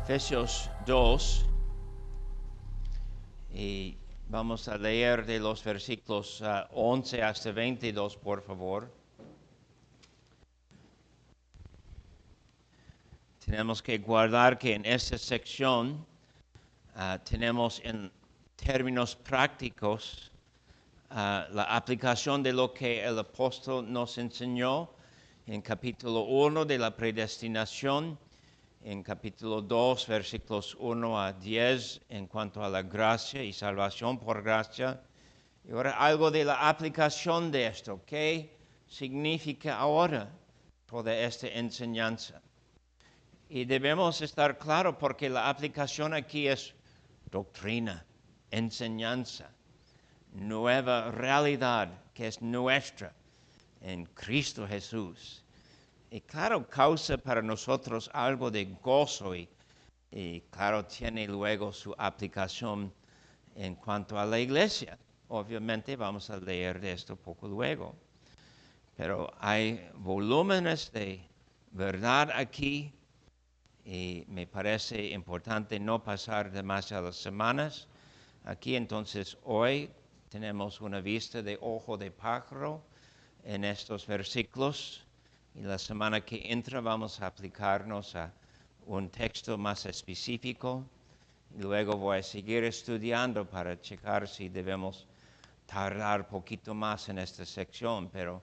Efesios 2, y vamos a leer de los versículos 11 hasta 22, por favor. Tenemos que guardar que en esta sección tenemos en términos prácticos la aplicación de lo que el apóstol nos enseñó en capítulo 1 de la predestinación, en capítulo 2, versículos 1 a 10, en cuanto a la gracia y salvación por gracia. Y ahora algo de la aplicación de esto. ¿Qué significa ahora toda esta enseñanza? Y debemos estar claros porque la aplicación aquí es doctrina, enseñanza, nueva realidad que es nuestra en Cristo Jesús. Y claro, causa para nosotros algo de gozo y claro, tiene luego su aplicación en cuanto a la iglesia. Obviamente vamos a leer de esto poco luego. Pero hay volúmenes de verdad aquí y me parece importante no pasar demasiadas semanas aquí. Entonces hoy tenemos una vista de ojo de pájaro en estos versículos. Y la semana que entra vamos a aplicarnos a un texto más específico. Y luego voy a seguir estudiando para checar si debemos tardar un poquito más en esta sección. Pero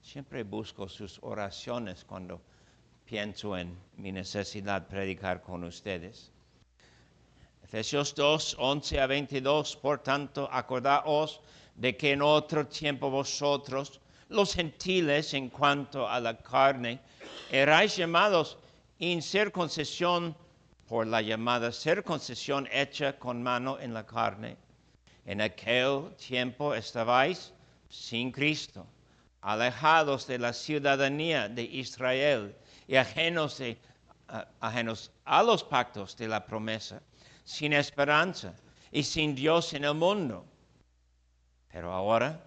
siempre busco sus oraciones cuando pienso en mi necesidad de predicar con ustedes. Efesios 2, 11 a 22. Por tanto, acordaos de que en otro tiempo vosotros, los gentiles en cuanto a la carne, erais llamados incircuncisión por la llamada circuncisión hecha con mano en la carne. En aquel tiempo estabais sin Cristo, alejados de la ciudadanía de Israel y ajenos a los pactos de la promesa, sin esperanza y sin Dios en el mundo. Pero ahora,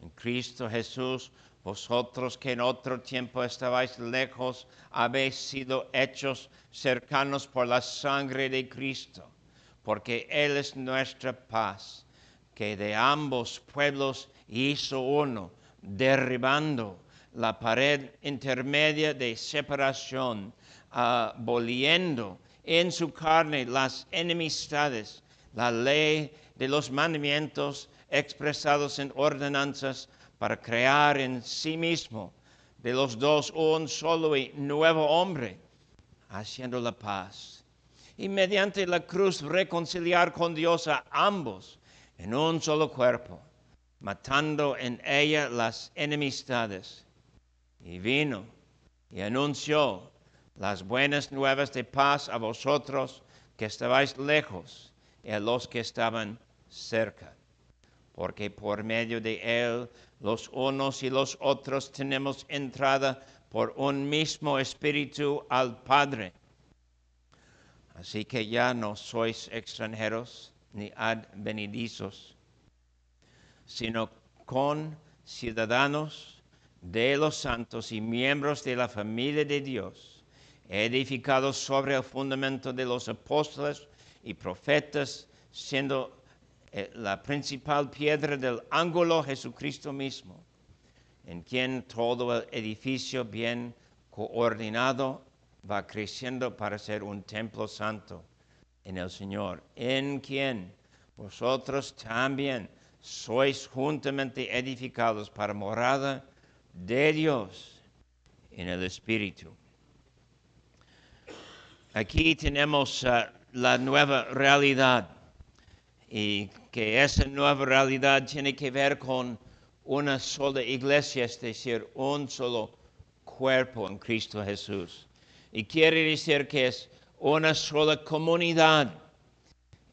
en Cristo Jesús, vosotros que en otro tiempo estabais lejos, habéis sido hechos cercanos por la sangre de Cristo, porque Él es nuestra paz, que de ambos pueblos hizo uno, derribando la pared intermedia de separación, aboliendo en su carne las enemistades, la ley de los mandamientos expresados en ordenanzas, para crear en sí mismo de los dos un solo y nuevo hombre, haciendo la paz. Y mediante la cruz reconciliar con Dios a ambos en un solo cuerpo, matando en ella las enemistades. Y vino y anunció las buenas nuevas de paz a vosotros que estabais lejos y a los que estaban cerca. Porque por medio de Él los unos y los otros tenemos entrada por un mismo espíritu al Padre. Así que ya no sois extranjeros ni advenedizos, sino conciudadanos de los santos y miembros de la familia de Dios, edificados sobre el fundamento de los apóstoles y profetas, siendo la principal piedra del ángulo Jesucristo mismo, en quien todo el edificio bien coordinado va creciendo para ser un templo santo en el Señor, en quien vosotros también sois juntamente edificados para morada de Dios en el Espíritu. Aquí tenemos la nueva realidad, y que esa nueva realidad tiene que ver con una sola iglesia, es decir, un solo cuerpo en Cristo Jesús. Y quiere decir que es una sola comunidad.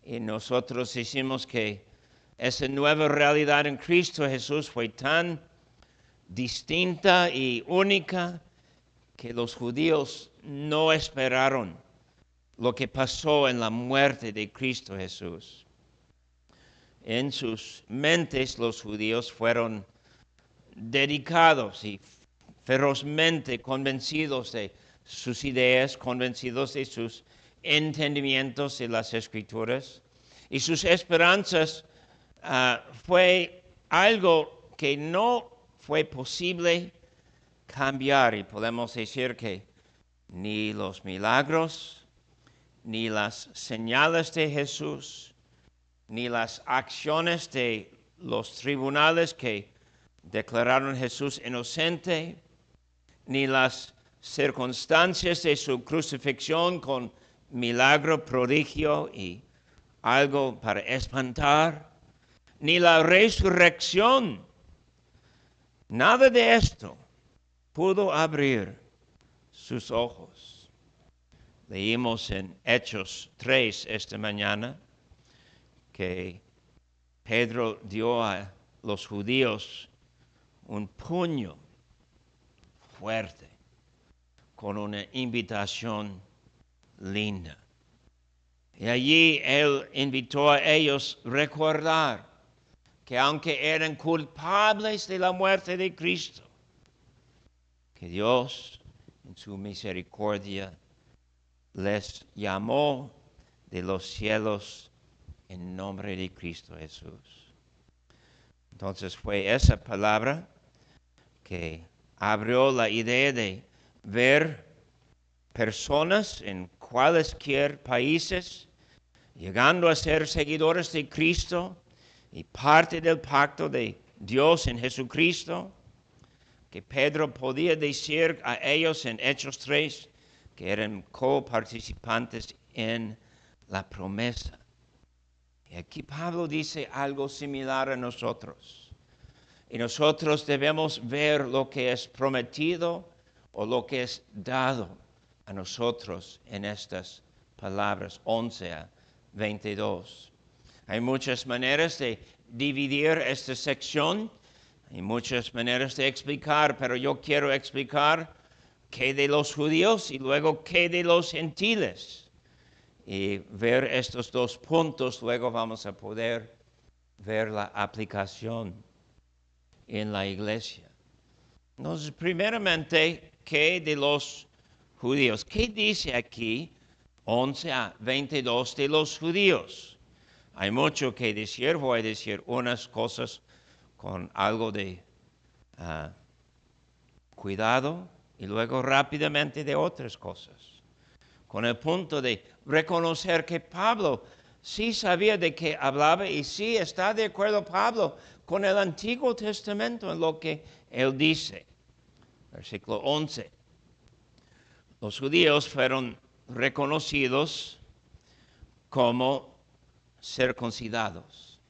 Y nosotros decimos que esa nueva realidad en Cristo Jesús fue tan distinta y única que los judíos no esperaron lo que pasó en la muerte de Cristo Jesús. En sus mentes los judíos fueron dedicados y ferozmente convencidos de sus ideas, convencidos de sus entendimientos de las Escrituras y sus esperanzas fue algo que no fue posible cambiar, y podemos decir que ni los milagros, ni las señales de Jesús, ni las acciones de los tribunales que declararon a Jesús inocente, ni las circunstancias de su crucifixión con milagro, prodigio y algo para espantar, ni la resurrección. Nada de esto pudo abrir sus ojos. Leímos en Hechos 3 esta mañana que Pedro dio a los judíos un puño fuerte con una invitación linda. Y allí él invitó a ellos a recordar que aunque eran culpables de la muerte de Cristo, que Dios en su misericordia les llamó de los cielos en nombre de Cristo Jesús. Entonces fue esa palabra que abrió la idea de ver personas en cualesquier países llegando a ser seguidores de Cristo y parte del pacto de Dios en Jesucristo, que Pedro podía decir a ellos en Hechos 3 que eran coparticipantes en la promesa. Y aquí Pablo dice algo similar a nosotros. Y nosotros debemos ver lo que es prometido o lo que es dado a nosotros en estas palabras 11 a 22. Hay muchas maneras de dividir esta sección, hay muchas maneras de explicar, pero yo quiero explicar qué de los judíos y luego qué de los gentiles. Y ver estos dos puntos, luego vamos a poder ver la aplicación en la iglesia. Entonces, primeramente, ¿qué de los judíos? ¿Qué dice aquí 11 a 22 de los judíos? Hay mucho que decir, voy a decir unas cosas con algo de cuidado y luego rápidamente de otras cosas. Con el punto de reconocer que Pablo sí sabía de qué hablaba y sí está de acuerdo Pablo con el Antiguo Testamento en lo que él dice. Versículo 11. Los judíos fueron reconocidos como circuncidados.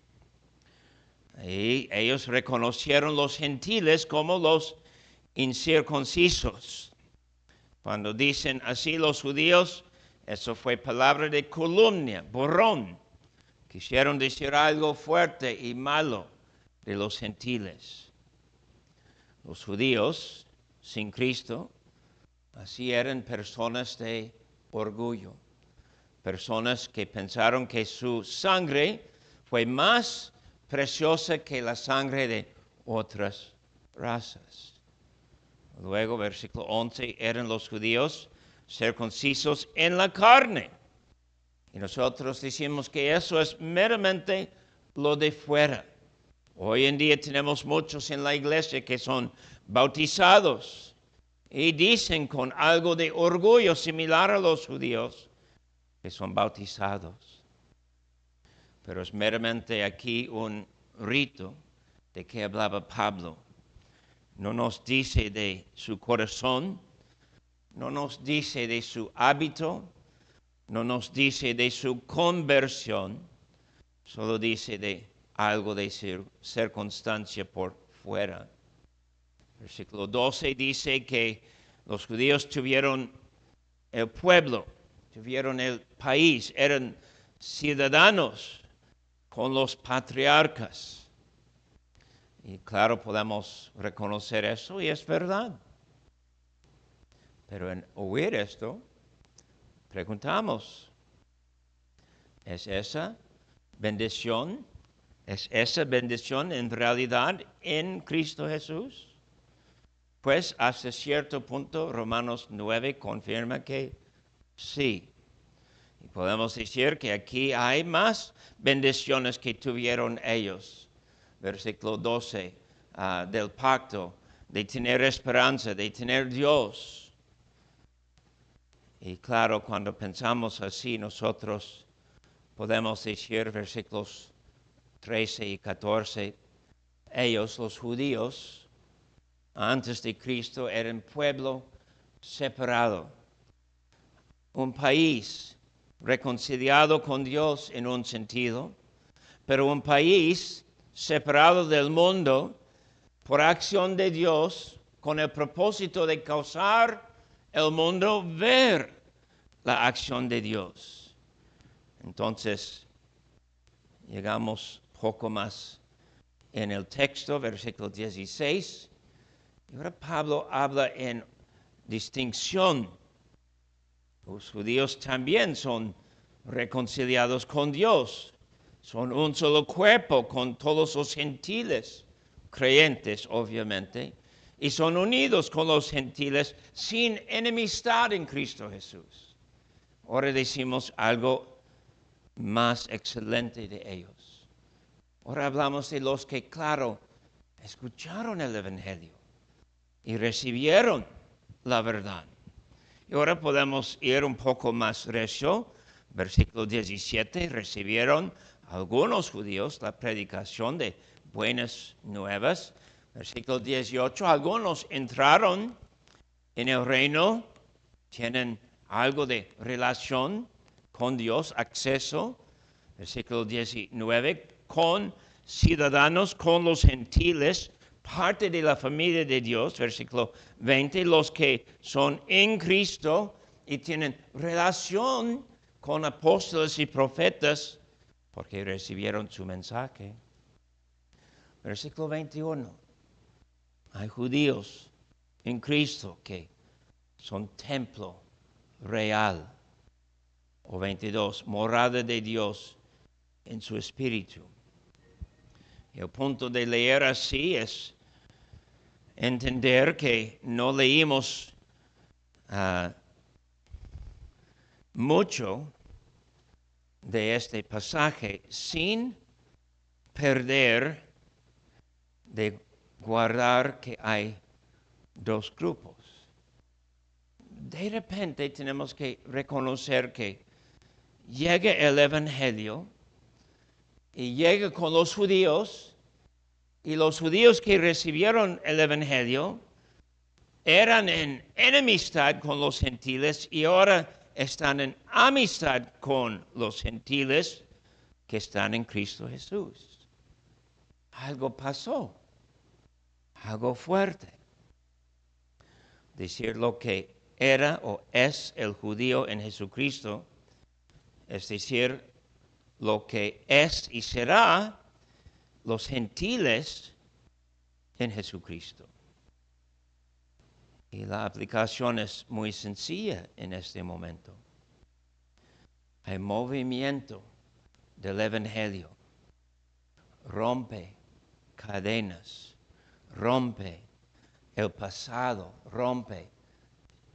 Y ellos reconocieron los gentiles como los incircuncisos. Cuando dicen así los judíos, eso fue palabra de calumnia, borrón. Quisieron decir algo fuerte y malo de los gentiles. Los judíos, sin Cristo, así eran personas de orgullo. Personas que pensaron que su sangre fue más preciosa que la sangre de otras razas. Luego, versículo 11, eran los judíos circuncisos en la carne. Y nosotros decimos que eso es meramente lo de fuera. Hoy en día tenemos muchos en la iglesia que son bautizados y dicen con algo de orgullo similar a los judíos que son bautizados. Pero es meramente aquí un rito de que hablaba Pablo. No nos dice de su corazón, no nos dice de su hábito, no nos dice de su conversión, solo dice de algo de circunstancia por fuera. Versículo 12 dice que los judíos tuvieron el pueblo, tuvieron el país, eran ciudadanos con los patriarcas. Y claro, podemos reconocer eso y es verdad. Pero en oír esto, preguntamos, ¿es esa bendición? ¿Es esa bendición en realidad en Cristo Jesús? Pues hasta cierto punto Romanos 9 confirma que sí. Y podemos decir que aquí hay más bendiciones que tuvieron ellos. Versículo 12 del pacto, de tener esperanza, de tener Dios. Y claro, cuando pensamos así, nosotros podemos decir, versículos 13 y 14, ellos, los judíos, antes de Cristo, eran pueblo separado, un país reconciliado con Dios en un sentido, pero un país separado del mundo por acción de Dios con el propósito de causar el mundo ver la acción de Dios. Entonces, llegamos poco más en el texto, versículo 16. Y ahora Pablo habla en distinción. Los judíos también son reconciliados con Dios. Son un solo cuerpo con todos los gentiles, creyentes obviamente, y son unidos con los gentiles sin enemistad en Cristo Jesús. Ahora decimos algo más excelente de ellos. Ahora hablamos de los que, claro, escucharon el Evangelio y recibieron la verdad. Y ahora podemos ir un poco más recio. Versículo 17, recibieron algunos judíos la predicación de buenas nuevas. Versículo 18, algunos entraron en el reino, tienen algo de relación con Dios, acceso. Versículo 19, con ciudadanos, con los gentiles, parte de la familia de Dios. Versículo 20, los que son en Cristo y tienen relación con apóstoles y profetas porque recibieron su mensaje. Versículo 21, hay judíos en Cristo que son templo real. O 22, morada de Dios en su espíritu. El punto de leer así es entender que no leímos mucho de este pasaje sin perder de guardar que hay dos grupos. De repente tenemos que reconocer que llega el Evangelio y llega con los judíos, y los judíos que recibieron el Evangelio eran en enemistad con los gentiles y ahora están en amistad con los gentiles que están en Cristo Jesús. Algo pasó, algo fuerte. Decir lo que era o es el judío en Jesucristo, es decir, lo que es y será los gentiles en Jesucristo. Y la aplicación es muy sencilla en este momento. Hay movimiento del Evangelio. Rompe cadenas, rompe el pasado, rompe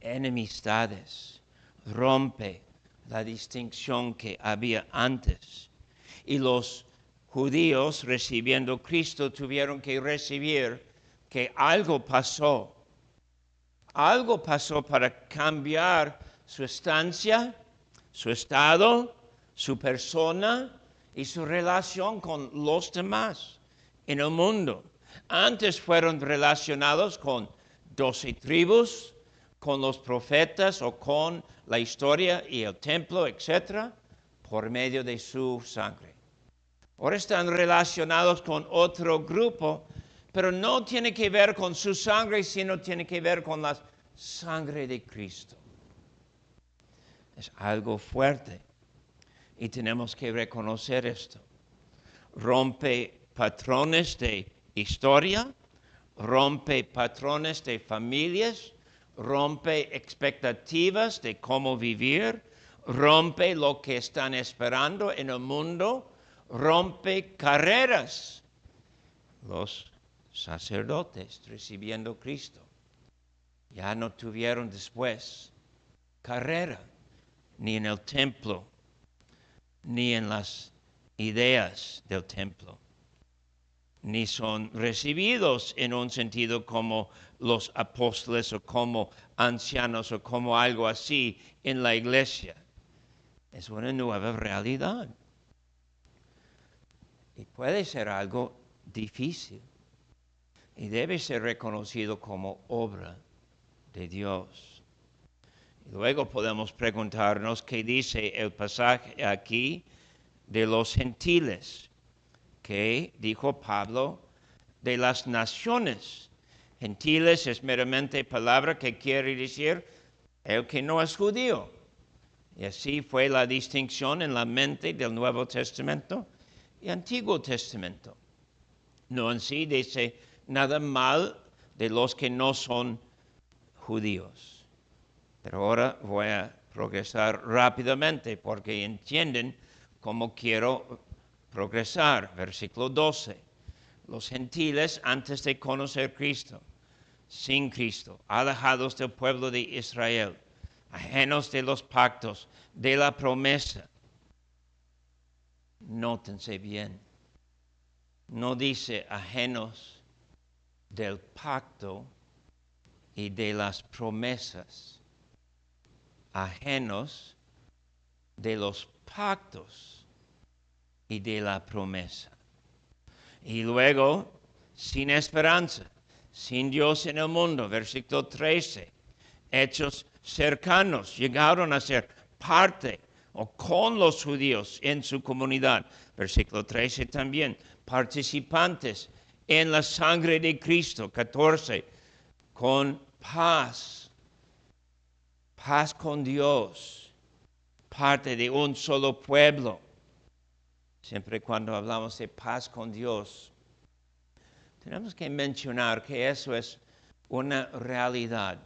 enemistades, rompe la distinción que había antes. Y los judíos recibiendo Cristo tuvieron que recibir que algo pasó. Algo pasó para cambiar su estancia, su estado, su persona y su relación con los demás en el mundo. Antes fueron relacionados con 12 tribus, con los profetas o con la historia y el templo, etc., por medio de su sangre. Ahora están relacionados con otro grupo, pero no tiene que ver con su sangre, sino tiene que ver con la sangre de Cristo. Es algo fuerte y tenemos que reconocer esto. Rompe patrones de historia, rompe patrones de familias, rompe expectativas de cómo vivir, rompe lo que están esperando en el mundo, rompe carreras. Los sacerdotes recibiendo Cristo ya no tuvieron después carrera, ni en el templo, ni en las ideas del templo, ni son recibidos en un sentido como los apóstoles o como ancianos o como algo así en la iglesia. Es una nueva realidad. Y puede ser algo difícil. Y debe ser reconocido como obra de Dios. Y luego podemos preguntarnos qué dice el pasaje aquí de los gentiles, que dijo Pablo de las naciones. Gentiles es meramente palabra que quiere decir el que no es judío. Y así fue la distinción en la mente del Nuevo Testamento y Antiguo Testamento. No en sí dice nada mal de los que no son judíos. Pero ahora voy a progresar rápidamente porque entienden cómo quiero progresar. Versículo 12. Los gentiles antes de conocer Cristo, sin Cristo, alejados del pueblo de Israel, ajenos de los pactos, de la promesa. Nótense bien. No dice ajenos del pacto y de las promesas. Ajenos de los pactos y de la promesa. Y luego, sin esperanza, sin Dios en el mundo, versículo 13. Hechos cercanos, llegaron a ser parte o con los judíos en su comunidad. Versículo 13 también, participantes en la sangre de Cristo. 14, con paz, paz con Dios, parte de un solo pueblo. Siempre cuando hablamos de paz con Dios, tenemos que mencionar que eso es una realidad.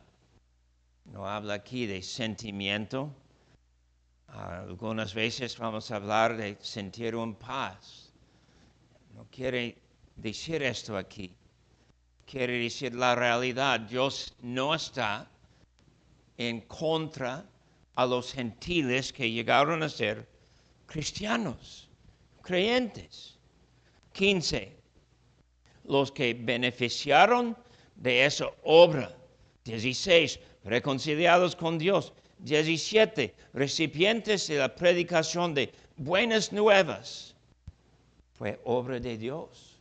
No habla aquí de sentimiento. Algunas veces vamos a hablar de sentir un paz. No quiere decir esto aquí. Quiere decir la realidad. Dios no está en contra a los gentiles que llegaron a ser cristianos, creyentes. 15. Los que beneficiaron de esa obra. 16. Reconciliados con Dios. 17. Recipientes de la predicación de buenas nuevas. Fue obra de Dios.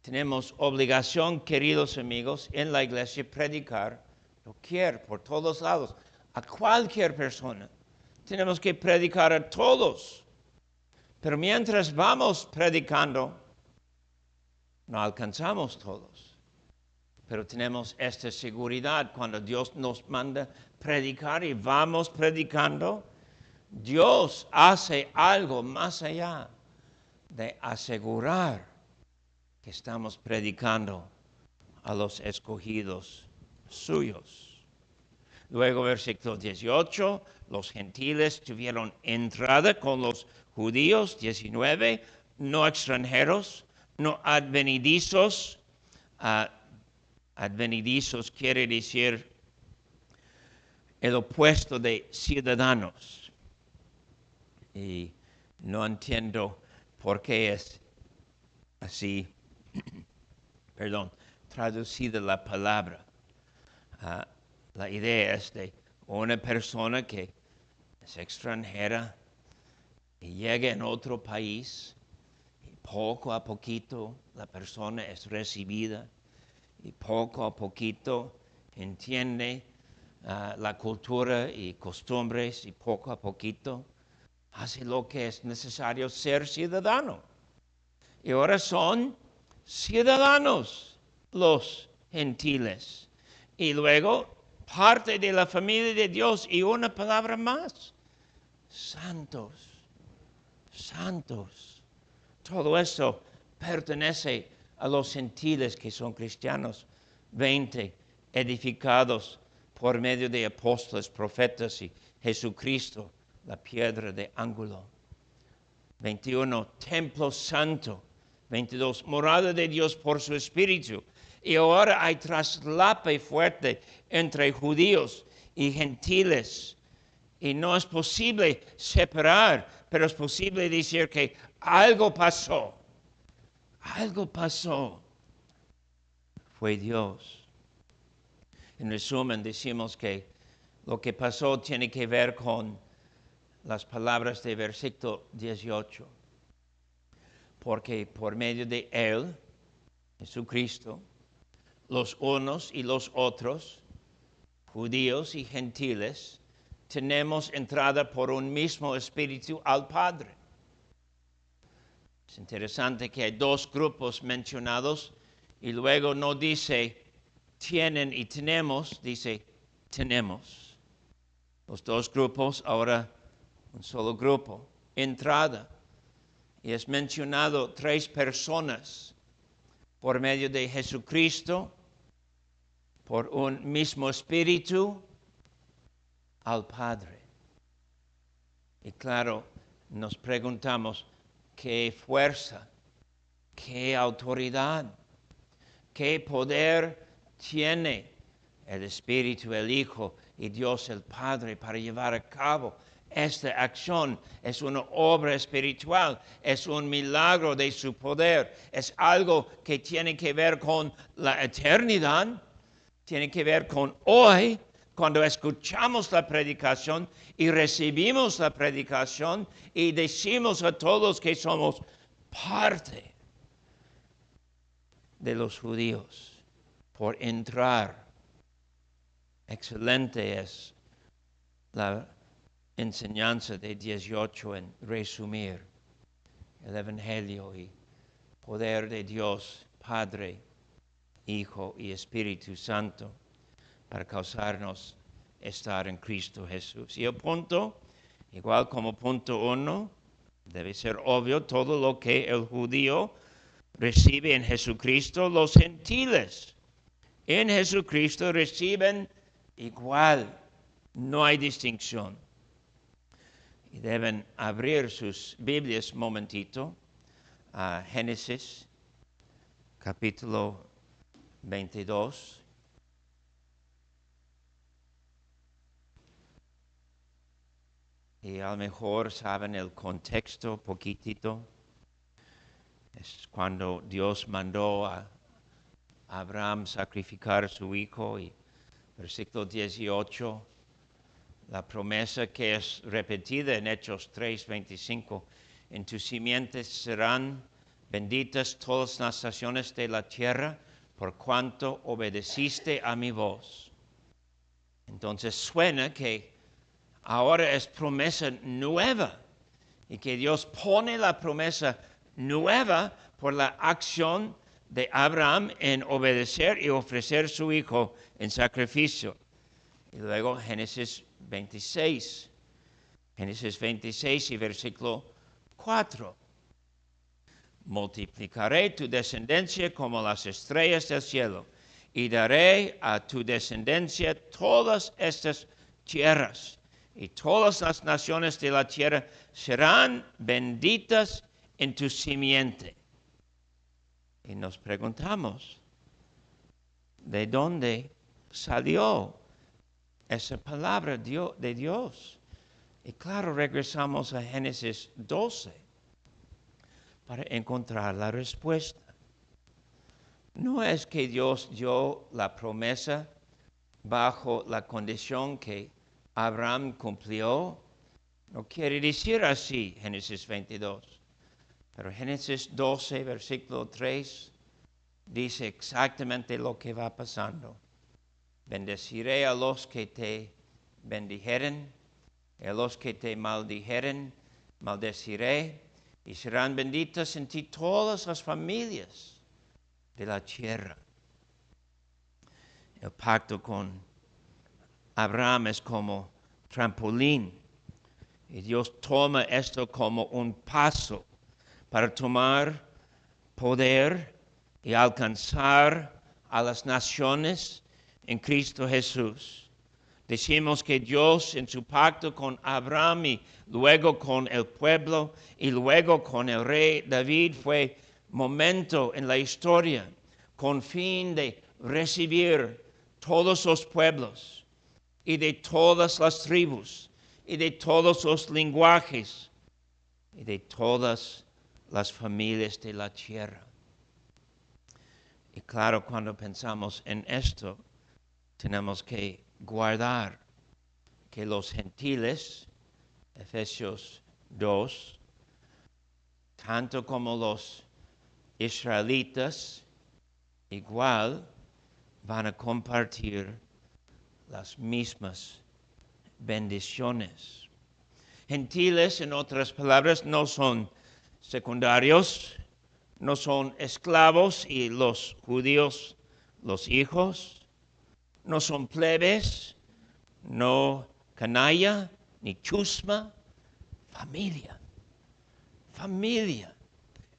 Tenemos obligación, queridos amigos, en la iglesia predicar doquier, por todos lados, a cualquier persona. Tenemos que predicar a todos. Pero mientras vamos predicando, no alcanzamos todos. Pero tenemos esta seguridad cuando Dios nos manda predicar y vamos predicando. Dios hace algo más allá de asegurar que estamos predicando a los escogidos suyos. Luego, versículo 18, los gentiles tuvieron entrada con los judíos. 19, no extranjeros, no advenedizos. Advenedizos quiere decir el opuesto de ciudadanos. Y no entiendo por qué es así, traducida la palabra. La idea es de una persona que es extranjera y llega en otro país y poco a poquito la persona es recibida y poco a poquito entiende la cultura y costumbres y poco a poquito hace lo que es necesario ser ciudadano. Y ahora son ciudadanos los gentiles. Y luego parte de la familia de Dios y una palabra más. Santos, santos. Todo eso pertenece a los gentiles que son cristianos. 20, edificados por medio de apóstoles, profetas y Jesucristo, la piedra de ángulo. 21, templo santo. 22, morada de Dios por su Espíritu. Y ahora hay traslape fuerte entre judíos y gentiles Y no es posible separar, pero es posible decir que algo pasó. Algo pasó. Fue Dios. En resumen, decimos que lo que pasó tiene que ver con las palabras del versículo 18. Porque por medio de Él, Jesucristo, los unos y los otros, judíos y gentiles, tenemos entrada por un mismo espíritu al Padre. Es interesante que hay dos grupos mencionados y luego no dice tienen y tenemos, dice tenemos. Los dos grupos, ahora un solo grupo, entrada. Y es mencionado 3 personas por medio de Jesucristo, por un mismo espíritu, al Padre. Y claro, nos preguntamos, ¿qué fuerza, qué autoridad, qué poder tiene el Espíritu, el Hijo y Dios el Padre para llevar a cabo esta acción? Es una obra espiritual, es un milagro de su poder, es algo que tiene que ver con la eternidad, tiene que ver con hoy, cuando escuchamos la predicación y recibimos la predicación y decimos a todos que somos parte de los judíos por entrar. Excelente es la enseñanza de 18 en resumir el Evangelio y poder de Dios, Padre, Hijo y Espíritu Santo, para causarnos estar en Cristo Jesús. Y el punto, igual como punto 1, debe ser obvio, todo lo que el judío recibe en Jesucristo, los gentiles en Jesucristo reciben igual. No hay distinción. Y deben abrir sus Biblias un momentito a Génesis, capítulo 22. Y a lo mejor saben el contexto poquitito. Es cuando Dios mandó a Abraham sacrificar a su hijo. Y versículo 18, la promesa que es repetida en Hechos 3:25. En tus simientes serán benditas todas las naciones de la tierra, por cuanto obedeciste a mi voz. Entonces suena que ahora es promesa nueva y que Dios pone la promesa nueva por la acción de Abraham en obedecer y ofrecer su hijo en sacrificio. Y luego Génesis 26 y versículo 4. Multiplicaré tu descendencia como las estrellas del cielo y daré a tu descendencia todas estas tierras. Y todas las naciones de la tierra serán benditas en tu simiente. Y nos preguntamos, ¿de dónde salió esa palabra de Dios? Y claro, regresamos a Génesis 12 para encontrar la respuesta. No es que Dios dio la promesa bajo la condición que Abraham cumplió. No quiere decir así, Génesis 22. Pero Génesis 12, versículo 3, dice exactamente lo que va pasando. Bendeciré a los que te bendijeren, y a los que te maldijeren, maldeciré, y serán benditas en ti todas las familias de la tierra. El pacto con Abraham es como trampolín. Y Dios toma esto como un paso para tomar poder y alcanzar a las naciones en Cristo Jesús. Decimos que Dios en su pacto con Abraham y luego con el pueblo y luego con el rey David fue momento en la historia con fin de recibir todos los pueblos y de todas las tribus y de todos los lenguajes y de todas las familias de la tierra. Y claro, cuando pensamos en esto, tenemos que guardar que los gentiles, Efesios 2, tanto como los israelitas, igual van a compartir las mismas bendiciones. Gentiles, en otras palabras, no son secundarios, no son esclavos y los judíos, los hijos, no son plebes, no canalla, ni chusma, familia, familia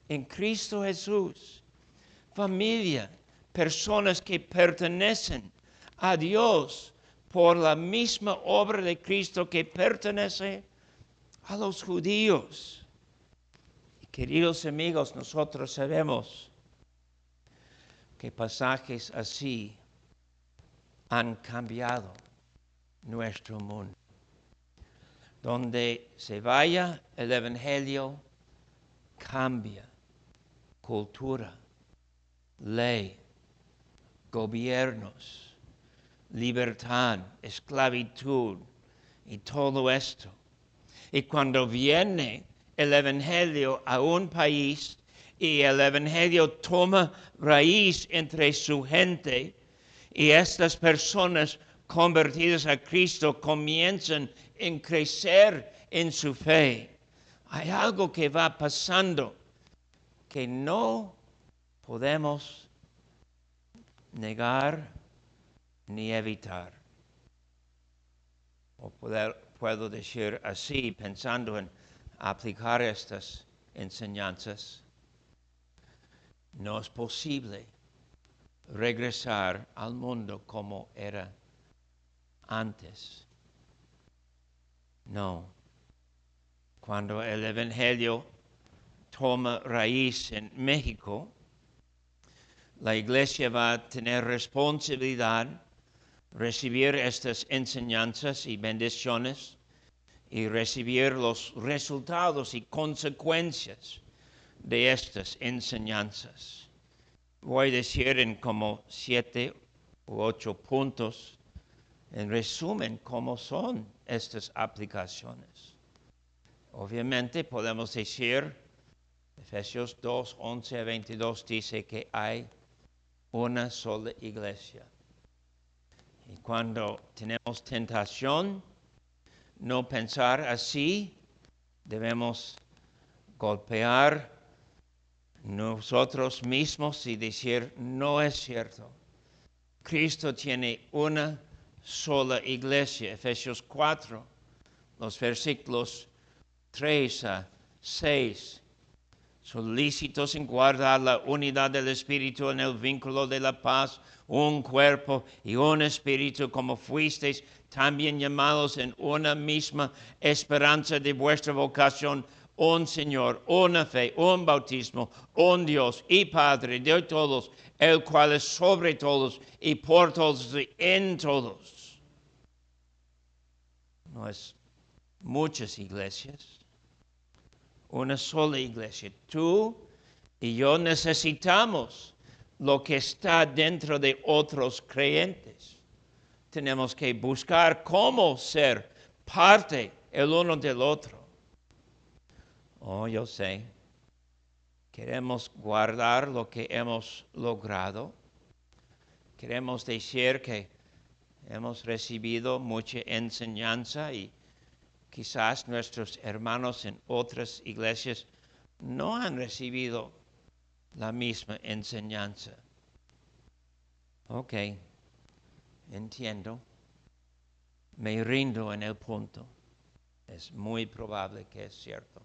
en Cristo Jesús, familia, personas que pertenecen a Dios por la misma obra de Cristo que pertenece a los judíos. Y queridos amigos, nosotros sabemos que pasajes así han cambiado nuestro mundo. Donde se vaya el Evangelio, cambia cultura, ley, gobiernos, libertad, esclavitud y todo esto. Y cuando viene el Evangelio a un país y el Evangelio toma raíz entre su gente y estas personas convertidas a Cristo comienzan a crecer en su fe, hay algo que va pasando que no podemos negar ni evitar. O puedo decir así, pensando en aplicar estas enseñanzas, no es posible regresar al mundo como era antes. No. Cuando el Evangelio toma raíz en México, la iglesia va a tener responsabilidad recibir estas enseñanzas y bendiciones y recibir los resultados y consecuencias de estas enseñanzas. Voy a decir en como 7 u 8 puntos, en resumen, cómo son estas aplicaciones. Obviamente podemos decir, Efesios 2, 11 a 22 dice que hay una sola iglesia. Y cuando tenemos tentación, no pensar así, debemos golpear nosotros mismos y decir, no es cierto. Cristo tiene una sola iglesia. Efesios 4, los versículos 3 a 6. Solícitos en guardar la unidad del Espíritu en el vínculo de la paz, un cuerpo y un espíritu, como fuisteis también llamados en una misma esperanza de vuestra vocación, un Señor, una fe, un bautismo, un Dios y Padre de todos, el cual es sobre todos y por todos y en todos. No es muchas iglesias. Una sola iglesia. Tú y yo necesitamos lo que está dentro de otros creyentes. Tenemos que buscar cómo ser parte el uno del otro. Oh, yo sé. Queremos guardar lo que hemos logrado. Queremos decir que hemos recibido mucha enseñanza y quizás nuestros hermanos en otras iglesias no han recibido la misma enseñanza. Ok, entiendo. Me rindo en el punto. Es muy probable que es cierto.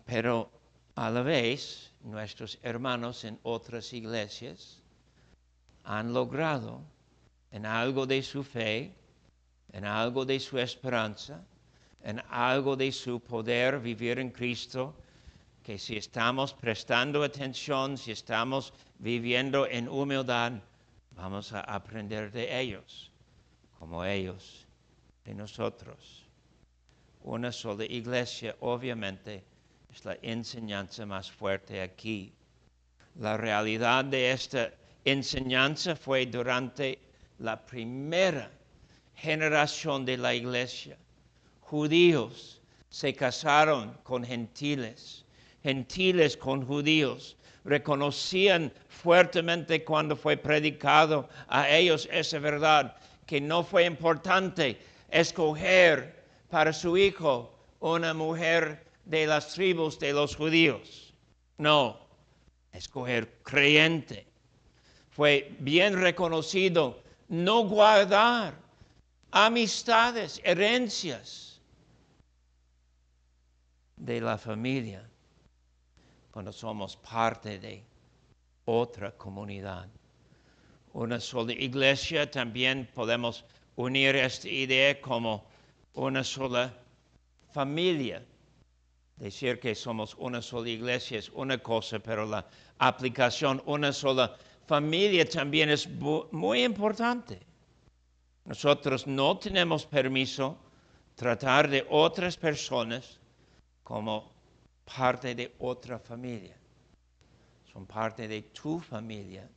Pero a la vez, nuestros hermanos en otras iglesias han logrado en algo de su fe, en algo de su esperanza, en algo de su poder vivir en Cristo, que si estamos prestando atención, si estamos viviendo en humildad, vamos a aprender de ellos, como ellos de nosotros. Una sola iglesia, obviamente, es la enseñanza más fuerte aquí. La realidad de esta enseñanza fue durante la primera generación de la iglesia. Judíos se casaron con gentiles, gentiles con judíos. Reconocían fuertemente cuando fue predicado a ellos esa verdad, que no fue importante escoger para su hijo una mujer de las tribus de los judíos. No, escoger creyente. Fue bien reconocido no guardar amistades, herencias de la familia cuando somos parte de otra comunidad. Una sola iglesia, también podemos unir esta idea como una sola familia. Decir que somos una sola iglesia es una cosa, pero la aplicación una sola familia también es muy importante. Nosotros no tenemos permiso tratar de otras personas como parte de otra familia. Son parte de tu familia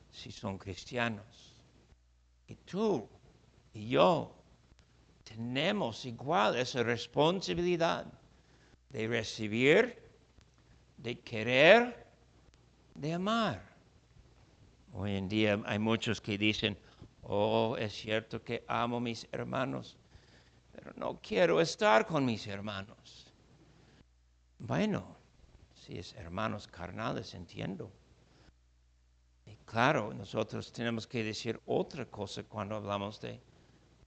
si son cristianos. Y tú y yo tenemos igual esa responsabilidad de recibir, de querer, de amar. Hoy en día hay muchos que dicen, oh, es cierto que amo a mis hermanos, pero no quiero estar con mis hermanos. Bueno, si es hermanos carnales, entiendo. Y claro, nosotros tenemos que decir otra cosa cuando hablamos de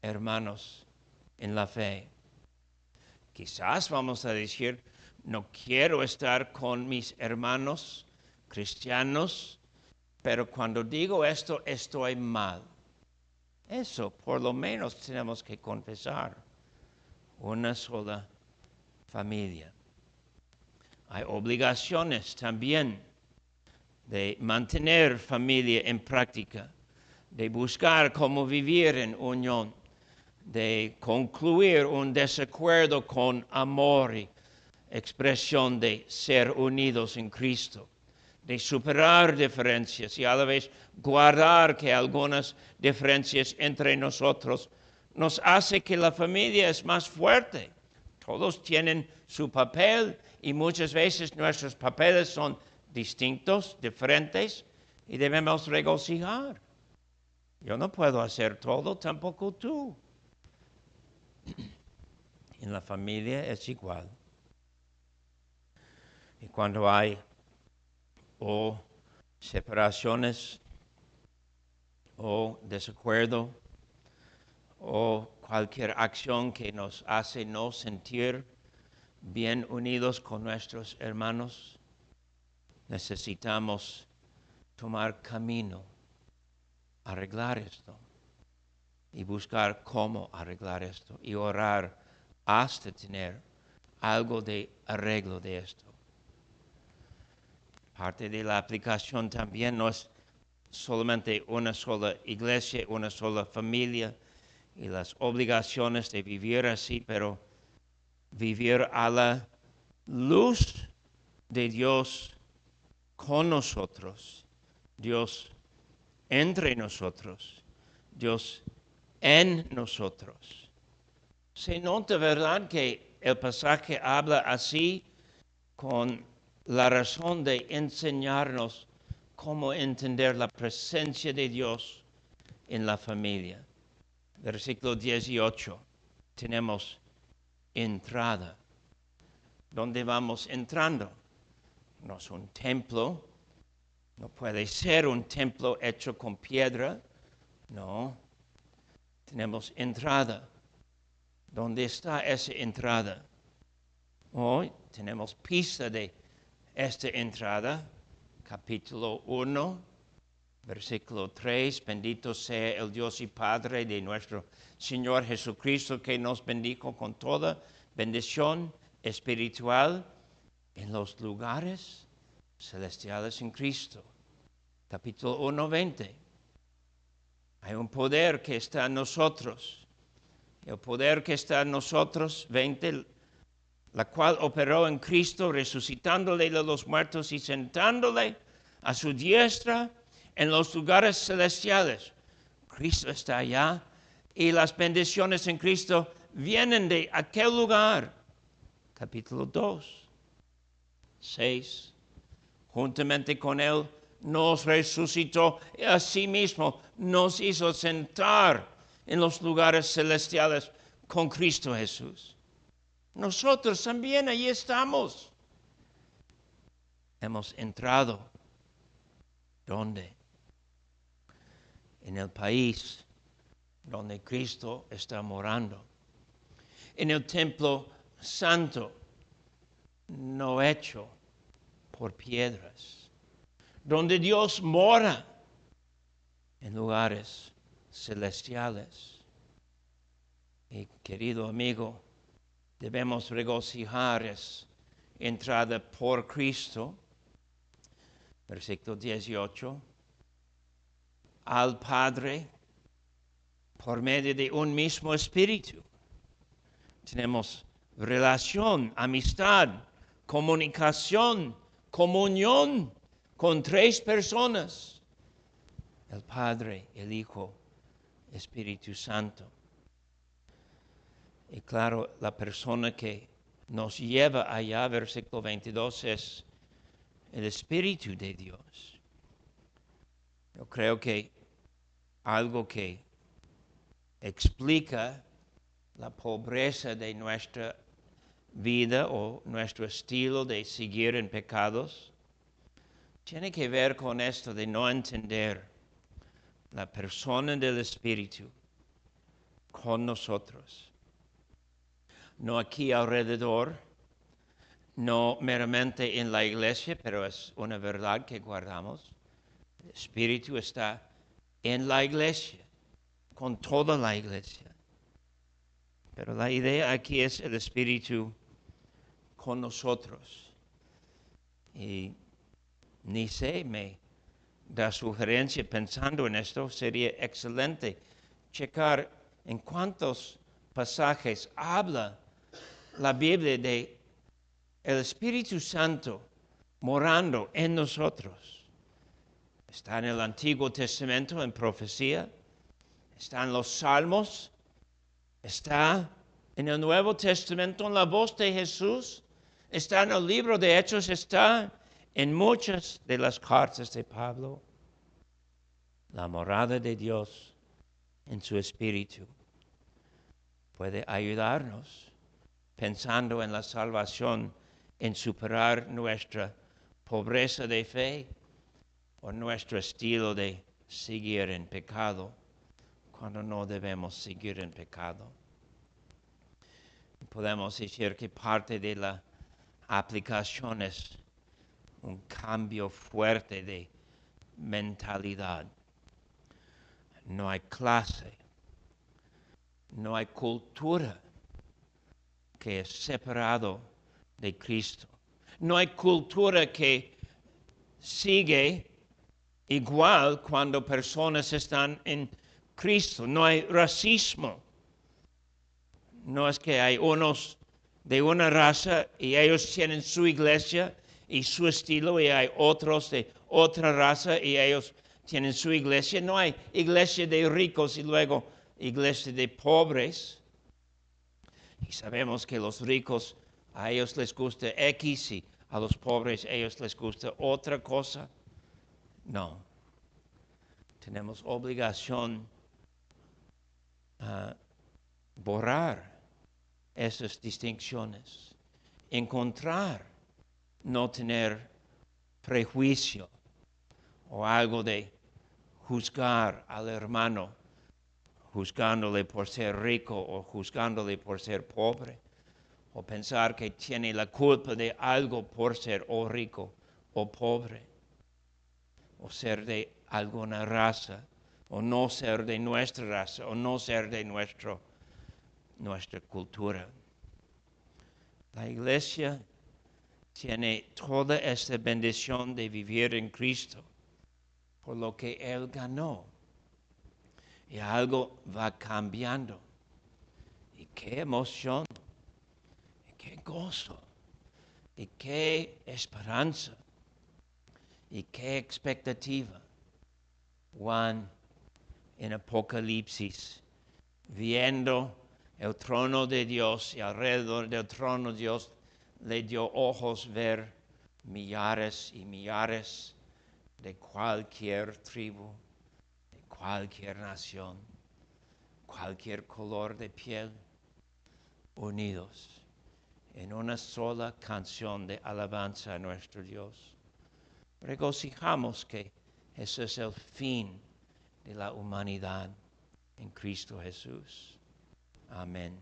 hermanos en la fe. Quizás vamos a decir, no quiero estar con mis hermanos cristianos, pero cuando digo esto estoy mal. Eso por lo menos tenemos que confesar. Una sola familia. Hay obligaciones también de mantener familia en práctica, de buscar cómo vivir en unión, de concluir un desacuerdo con amor y expresión de ser unidos en Cristo, de superar diferencias y a la vez guardar que algunas diferencias entre nosotros nos hace que la familia es más fuerte. Todos tienen su papel y muchas veces nuestros papeles son distintos, diferentes y debemos regocijar. Yo no puedo hacer todo, tampoco tú. En la familia es igual. Y cuando hay o separaciones o desacuerdo o cualquier acción que nos hace no sentir bien unidos con nuestros hermanos, necesitamos tomar camino, arreglar esto y buscar cómo arreglar esto y orar hasta tener algo de arreglo de esto. Parte de la aplicación también no es solamente una sola iglesia, una sola familia y las obligaciones de vivir así, pero vivir a la luz de Dios con nosotros, Dios entre nosotros, Dios en nosotros. Se nota, ¿verdad?, que el pasaje habla así con la razón de enseñarnos cómo entender la presencia de Dios en la familia. Versículo 18, tenemos entrada. ¿Dónde vamos entrando? No es un templo, no puede ser un templo hecho con piedra, no. Tenemos entrada. ¿Dónde está esa entrada? Hoy tenemos pista de esta entrada, capítulo 1, versículo 3, bendito sea el Dios y Padre de nuestro Señor Jesucristo, que nos bendijo con toda bendición espiritual en los lugares celestiales en Cristo. Capítulo 1, 20. Hay un poder que está en nosotros El poder que está en nosotros, 20, la cual operó en Cristo, resucitándole de los muertos y sentándole a su diestra en los lugares celestiales. Cristo está allá y las bendiciones en Cristo vienen de aquel lugar. Capítulo 2, 6. Juntamente con Él nos resucitó y asimismo nos hizo sentar en los lugares celestiales con Cristo Jesús. Nosotros también allí estamos. Hemos entrado. ¿Dónde? En el país donde Cristo está morando. En el templo santo, no hecho por piedras. Donde Dios mora en lugares celestiales. Y querido amigo, debemos regocijar esa entrada por Cristo. Versículo 18. Al Padre por medio de un mismo espíritu. Tenemos relación, amistad, comunicación, comunión con tres personas. El Padre, el Hijo, Espíritu Santo. Y claro, la persona que nos lleva allá, versículo 22, es el Espíritu de Dios. Yo creo que algo que explica la pobreza de nuestra vida o nuestro estilo de seguir en pecados tiene que ver con esto de no entender la persona del Espíritu con nosotros. No aquí alrededor, no meramente en la iglesia, pero es una verdad que guardamos. El Espíritu está en la iglesia, con toda la iglesia. Pero la idea aquí es el Espíritu con nosotros. Y ni sé, me da sugerencia pensando en esto, sería excelente checar en cuántos pasajes habla la Biblia de el Espíritu Santo morando en nosotros. Está en el Antiguo Testamento en profecía, está en los Salmos, está en el Nuevo Testamento en la voz de Jesús, está en el libro de Hechos, está en muchas de las cartas de Pablo. La morada de Dios en su Espíritu puede ayudarnos pensando en la salvación, en superar nuestra pobreza de fe o nuestro estilo de seguir en pecado cuando no debemos seguir en pecado. Podemos decir que parte de la aplicación es un cambio fuerte de mentalidad. No hay clase, no hay cultura que es separado de Cristo. No hay cultura que sigue igual cuando personas están en Cristo. No hay racismo. No es que hay unos de una raza y ellos tienen su iglesia y su estilo y hay otros de otra raza y ellos tienen su iglesia. No hay iglesia de ricos y luego iglesia de pobres. Y sabemos que los ricos, a ellos les gusta X y a los pobres a ellos les gusta otra cosa. No. Tenemos obligación a borrar esas distinciones, encontrar, no tener prejuicio o algo de juzgar al hermano, juzgándole por ser rico o juzgándole por ser pobre, o pensar que tiene la culpa de algo por ser o rico o pobre, o ser de alguna raza, o no ser de nuestra raza, o no ser de nuestra cultura. La iglesia tiene toda esta bendición de vivir en Cristo por lo que Él ganó. Y algo va cambiando. Y qué emoción, y qué gozo, y qué esperanza, y qué expectativa. Juan en Apocalipsis, viendo el trono de Dios y alrededor del trono Dios le dio ojos ver millares y millares de cualquier tribu, de cualquier nación, cualquier color de piel, unidos en una sola canción de alabanza a nuestro Dios. Regocijamos que ese es el fin de la humanidad en Cristo Jesús. Amén.